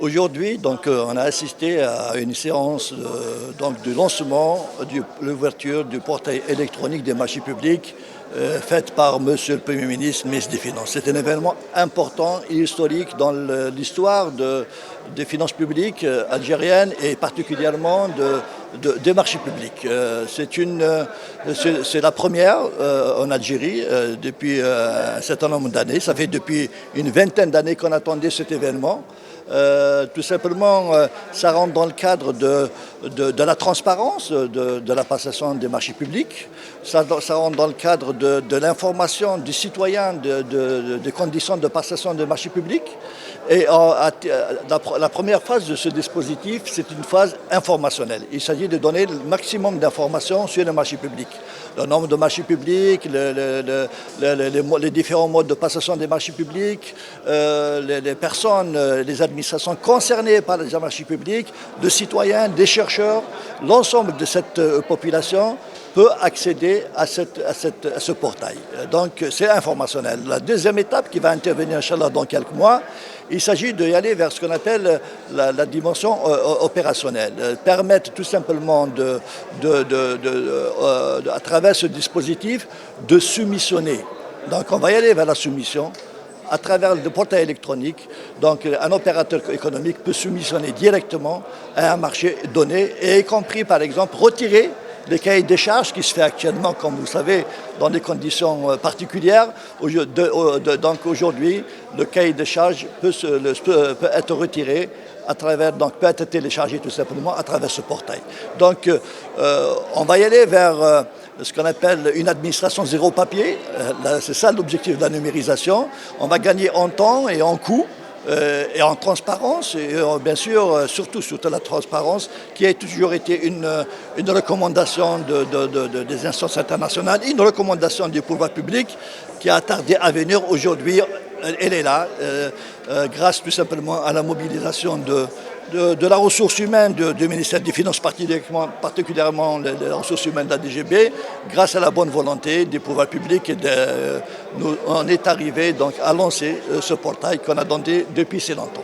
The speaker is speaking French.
Aujourd'hui, on a assisté à une séance de lancement de l'ouverture du portail électronique des marchés publics faite par Monsieur le Premier ministre, ministre des Finances. C'est un événement important et historique dans l'histoire des finances publiques algériennes et particulièrement des marchés publics. C'est la première en Algérie depuis un certain nombre d'années. Ça fait depuis une vingtaine d'années qu'on attendait cet événement. Tout simplement, ça rentre dans le cadre de la transparence de la passation des marchés publics. Ça rentre dans le cadre de l'information du citoyen des conditions de passation des marchés publics. Et la première phase de ce dispositif, c'est une phase informationnelle. Il s'agit de donner le maximum d'informations sur les marchés publics. Le nombre de marchés publics, les différents modes de passation des marchés publics, les personnes, les administrations concernées par les marchés publics, les citoyens, des chercheurs, l'ensemble de cette population peut accéder à ce portail. Donc c'est informationnel. La deuxième étape qui va intervenir, Inch'Allah, dans quelques mois, il s'agit d'y aller vers ce qu'on appelle la dimension opérationnelle. Permettre tout simplement à travers ce dispositif de soumissionner. Donc on va y aller vers la soumission à travers le portail électronique. Donc un opérateur économique peut soumissionner directement à un marché donné et y compris par exemple retirer les cahiers des charges qui se fait actuellement, comme vous le savez, dans des conditions particulières. Donc aujourd'hui, le cahier des charges peut être retiré à travers, donc peut être téléchargé tout simplement à travers ce portail. Donc on va y aller vers ce qu'on appelle une administration zéro papier. C'est ça l'objectif de la numérisation. On va gagner en temps et en coût. Et en transparence, et bien sûr, surtout la transparence, qui a toujours été une recommandation des instances internationales, une recommandation du pouvoir public qui a tardé à venir. Aujourd'hui, elle est là, grâce tout simplement à la mobilisation de la ressource humaine du ministère des Finances, particulièrement les ressources humaines de la DGB, grâce à la bonne volonté des pouvoirs publics. On est arrivé donc à lancer ce portail qu'on a demandé depuis si longtemps.